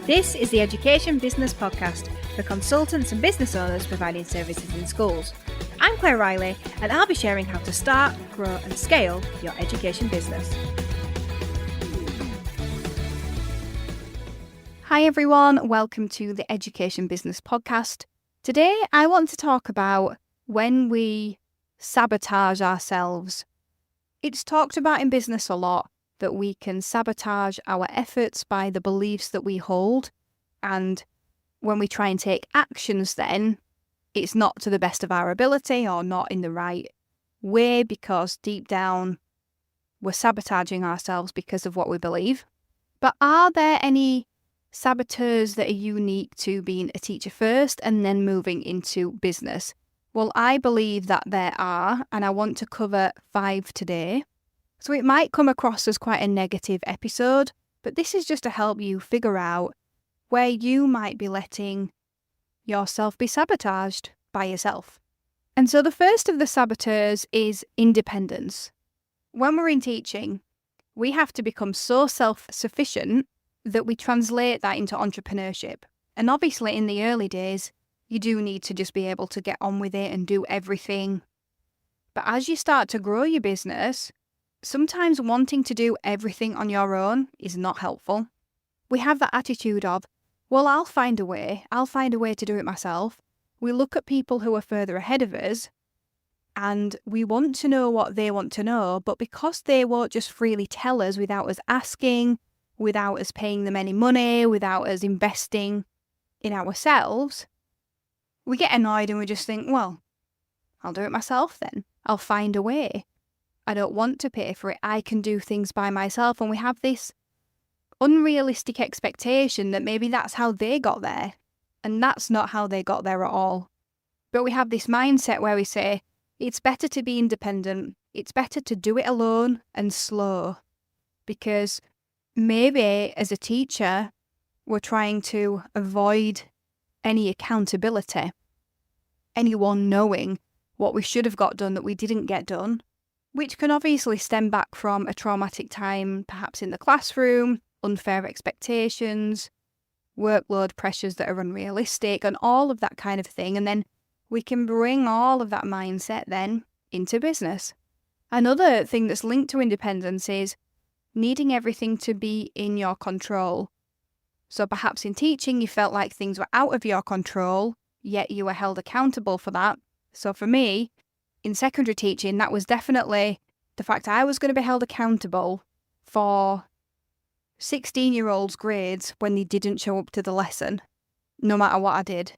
This is the Education Business Podcast for consultants and business owners providing services in schools. I'm Claire Riley, and I'll be sharing how to start, grow and scale your education business. Hi everyone, welcome to the Education Business Podcast. Today I want to talk about when we sabotage ourselves. It's talked about in business a lot that we can sabotage our efforts by the beliefs that we hold, and when we try and take actions then, it's not to the best of our ability or not in the right way because deep down we're sabotaging ourselves because of what we believe. But are there any saboteurs that are unique to being a teacher first and then moving into business? Well, I believe that there are, and I want to cover 5 today. So it might come across as quite a negative episode, but this is just to help you figure out where you might be letting yourself be sabotaged by yourself. And so the first of the saboteurs is independence. When we're in teaching, we have to become so self-sufficient that we translate that into entrepreneurship. And obviously in the early days, you do need to just be able to get on with it and do everything. But as you start to grow your business, sometimes wanting to do everything on your own is not helpful. We have that attitude of, well, I'll find a way to do it myself. We look at people who are further ahead of us and we want to know what they want to know, but because they won't just freely tell us without us asking, without us paying them any money, without us investing in ourselves, we get annoyed and we just think, well, I'll do it myself then. I'll find a way. I don't want to pay for it. I can do things by myself. And we have this unrealistic expectation that maybe that's how they got there. And that's not how they got there at all. But we have this mindset where we say, it's better to be independent. It's better to do it alone and slow. Because maybe as a teacher, we're trying to avoid any accountability. Anyone knowing what we should have got done that we didn't get done, which can obviously stem back from a traumatic time, perhaps in the classroom, unfair expectations, workload pressures that are unrealistic, and all of that kind of thing. And then we can bring all of that mindset then into business. Another thing that's linked to independence is needing everything to be in your control. So perhaps in teaching, you felt like things were out of your control, yet you were held accountable for that. So for me, in secondary teaching, that was definitely the fact I was going to be held accountable for 16-year-olds' grades when they didn't show up to the lesson, no matter what I did.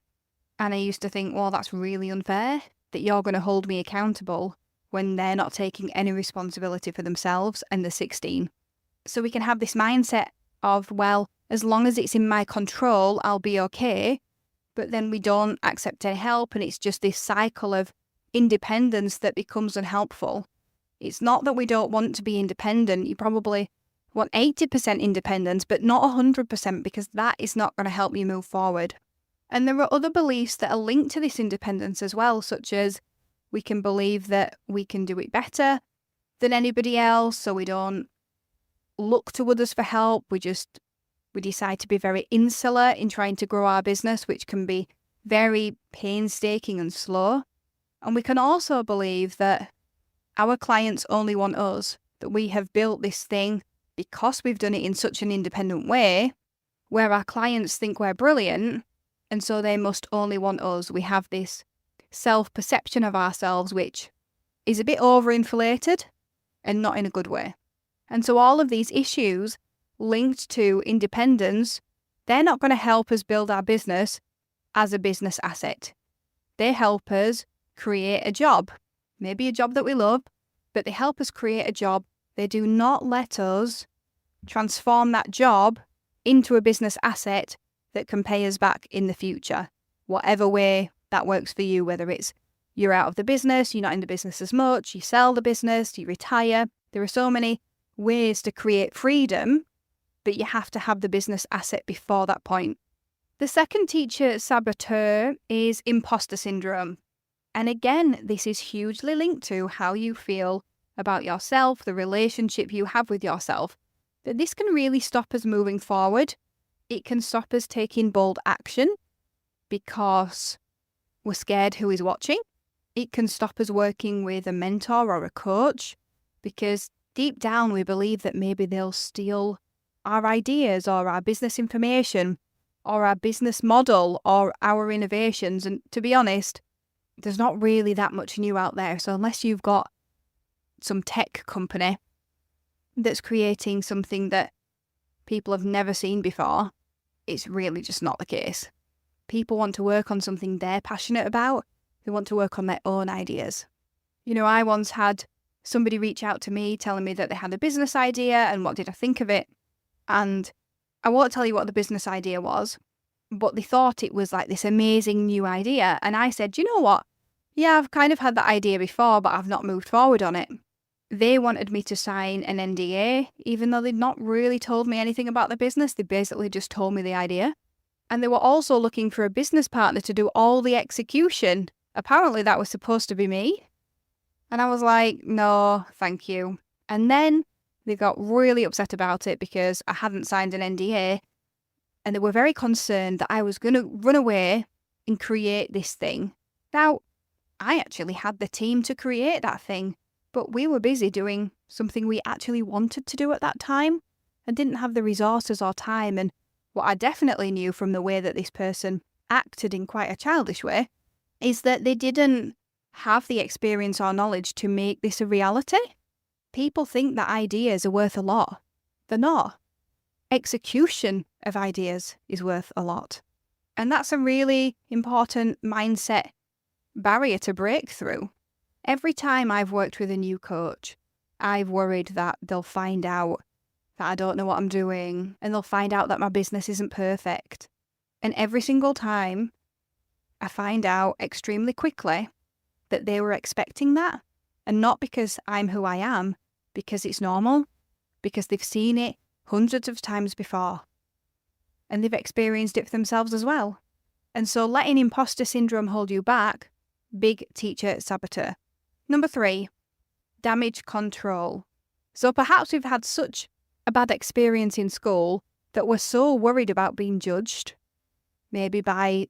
And I used to think, well, that's really unfair that you're going to hold me accountable when they're not taking any responsibility for themselves and they're 16. So we can have this mindset of, well, as long as it's in my control, I'll be okay. But then we don't accept any help, and it's just this cycle of independence that becomes unhelpful. It's not that we don't want to be independent. You probably want 80% independence, but not 100%, because that is not going to help you move forward. And there are other beliefs that are linked to this independence as well, such as we can believe that we can do it better than anybody else, so we don't look to others for help. We decide to be very insular in trying to grow our business, which can be very painstaking and slow. And we can also believe that our clients only want us, that we have built this thing because we've done it in such an independent way, where our clients think we're brilliant, and so they must only want us. We have this self-perception of ourselves, which is a bit overinflated and not in a good way. And so all of these issues linked to independence, they're not going to help us build our business as a business asset. They help us create a job, maybe a job that we love, but they help us create a job. They do not let us transform that job into a business asset that can pay us back in the future, whatever way that works for you, whether it's you're out of the business, you're not in the business as much, you sell the business, you retire. There are so many ways to create freedom, but you have to have the business asset before that point. The second teacher saboteur is imposter syndrome. And again, this is hugely linked to how you feel about yourself, the relationship you have with yourself. That this can really stop us moving forward It can stop us taking bold action because we're scared who is watching. It can stop us working with a mentor or a coach because deep down we believe that maybe they'll steal our ideas or our business information or our business model or our innovations. And to be honest, there's not really that much new out there. So unless you've got some tech company that's creating something that people have never seen before, it's really just not the case. People want to work on something they're passionate about. They want to work on their own ideas. I once had somebody reach out to me telling me that they had a business idea and what did I think of it. And I won't tell you what the business idea was, but they thought it was like this amazing new idea. And I said, you know what? Yeah, I've kind of had that idea before, but I've not moved forward on it. They wanted me to sign an NDA, even though they'd not really told me anything about the business. They basically just told me the idea. And they were also looking for a business partner to do all the execution. Apparently that was supposed to be me. And I was like, no, thank you. And then they got really upset about it because I hadn't signed an NDA. And they were very concerned that I was going to run away and create this thing. Now, I actually had the team to create that thing, but we were busy doing something we actually wanted to do at that time and didn't have the resources or time. And what I definitely knew from the way that this person acted in quite a childish way is that they didn't have the experience or knowledge to make this a reality. People think that ideas are worth a lot. They're not. Execution of ideas is worth a lot. And that's a really important mindset barrier to break through. Every time I've worked with a new coach, I've worried that they'll find out that I don't know what I'm doing and they'll find out that my business isn't perfect. And every single time, I find out extremely quickly that they were expecting that. And not because I'm who I am, because it's normal, because they've seen it hundreds of times before. And they've experienced it for themselves as well. And so letting imposter syndrome hold you back, big teacher saboteur. Number 3, damage control. So perhaps we've had such a bad experience in school that we're so worried about being judged, maybe by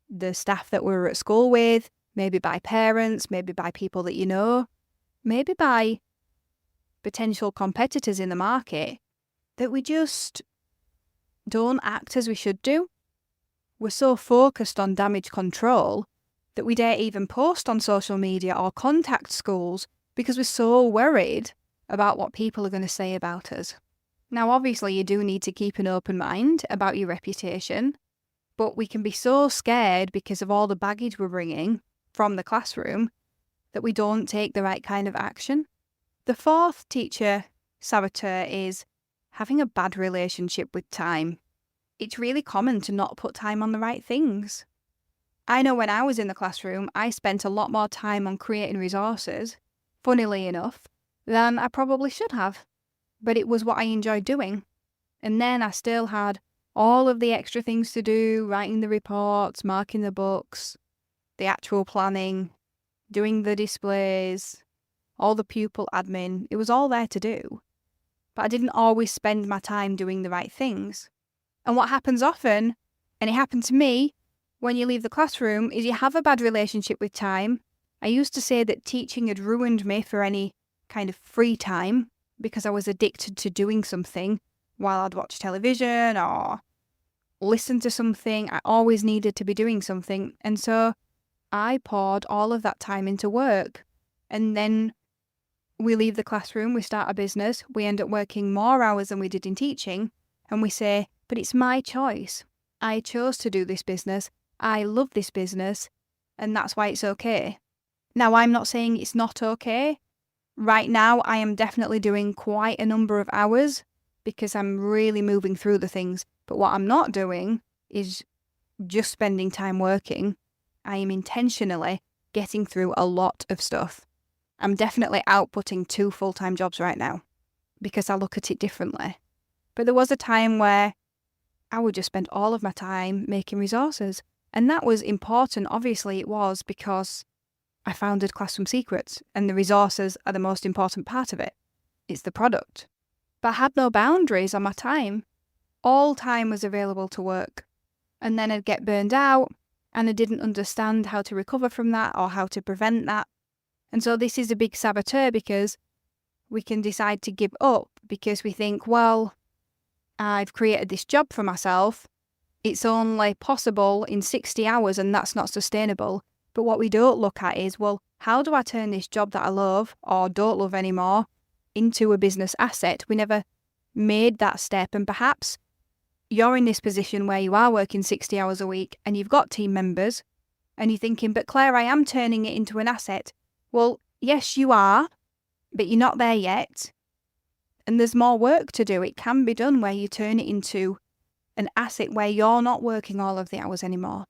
the staff that we were at school with, maybe by parents, maybe by people that you know, maybe by potential competitors in the market, that we just don't act as we should do. We're so focused on damage control that we dare even post on social media or contact schools because we're so worried about what people are going to say about us. Now, obviously, you do need to keep an open mind about your reputation, but we can be so scared because of all the baggage we're bringing from the classroom that we don't take the right kind of action. The 4th teacher saboteur is having a bad relationship with time. It's really common to not put time on the right things. I know when I was in the classroom, I spent a lot more time on creating resources, funnily enough, than I probably should have. But it was what I enjoyed doing. And then I still had all of the extra things to do, writing the reports, marking the books, the actual planning, doing the displays, all the pupil admin. It was all there to do. But I didn't always spend my time doing the right things. And what happens often, and it happened to me, when you leave the classroom, is you have a bad relationship with time. I used to say that teaching had ruined me for any kind of free time because I was addicted to doing something while I'd watch television or listen to something. I always needed to be doing something. And so I poured all of that time into work. And then we leave the classroom, we start a business, we end up working more hours than we did in teaching. And we say, but it's my choice. I chose to do this business. I love this business. And that's why it's okay. Now, I'm not saying it's not okay. Right now, I am definitely doing quite a number of hours because I'm really moving through the things. But what I'm not doing is just spending time working. I am intentionally getting through a lot of stuff. I'm definitely outputting 2 full-time jobs right now because I look at it differently. But there was a time where I would just spend all of my time making resources. And that was important. Obviously, it was because I founded Classroom Secrets, and the resources are the most important part of it. It's the product. But I had no boundaries on my time. all time was available to work. And then I'd get burned out and I didn't understand how to recover from that or how to prevent that. And so this is a big saboteur because we can decide to give up because we think, well, I've created this job for myself. It's only possible in 60 hours and that's not sustainable. But what we don't look at is, well, how do I turn this job that I love or don't love anymore into a business asset? We never made that step. And perhaps you're in this position where you are working 60 hours a week and you've got team members and you're thinking, but Claire, I am turning it into an asset. Well, yes, you are, but you're not there yet. And there's more work to do. It can be done where you turn it into an asset where you're not working all of the hours anymore.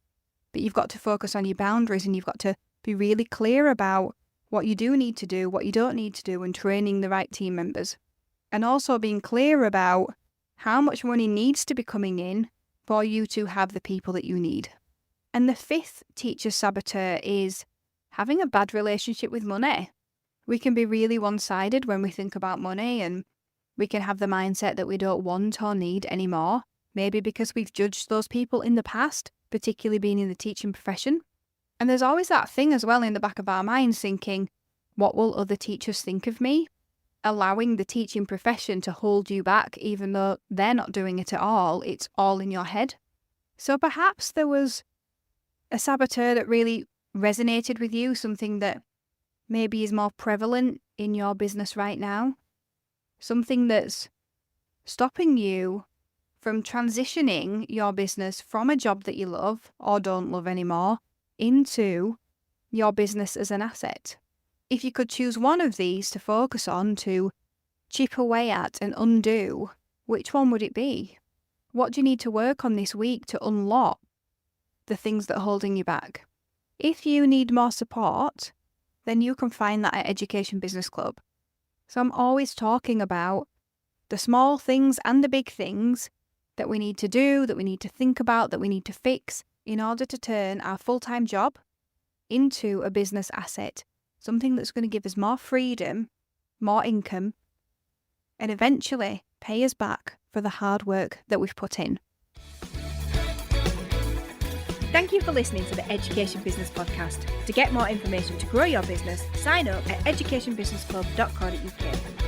But you've got to focus on your boundaries and you've got to be really clear about what you do need to do, what you don't need to do, and training the right team members. And also being clear about how much money needs to be coming in for you to have the people that you need. And the fifth teacher saboteur is having a bad relationship with money. We can be really one-sided when we think about money, and we can have the mindset that we don't want or need anymore, maybe because we've judged those people in the past, particularly being in the teaching profession. And there's always that thing as well in the back of our minds thinking, what will other teachers think of me? Allowing the teaching profession to hold you back even though they're not doing it at all. It's all in your head. So perhaps there was a saboteur that really resonated with you, something that maybe is more prevalent in your business right now, something that's stopping you from transitioning your business from a job that you love or don't love anymore into your business as an asset. If you could choose one of these to focus on, to chip away at and undo, which one would it be? What do you need to work on this week to unlock the things that are holding you back? If you need more support, then you can find that at Education Business Club. So I'm always talking about the small things and the big things that we need to do, that we need to think about, that we need to fix in order to turn our full-time job into a business asset, something that's going to give us more freedom, more income, and eventually pay us back for the hard work that we've put in. Thank you for listening to the Education Business Podcast. To get more information to grow your business, sign up at educationbusinessclub.co.uk.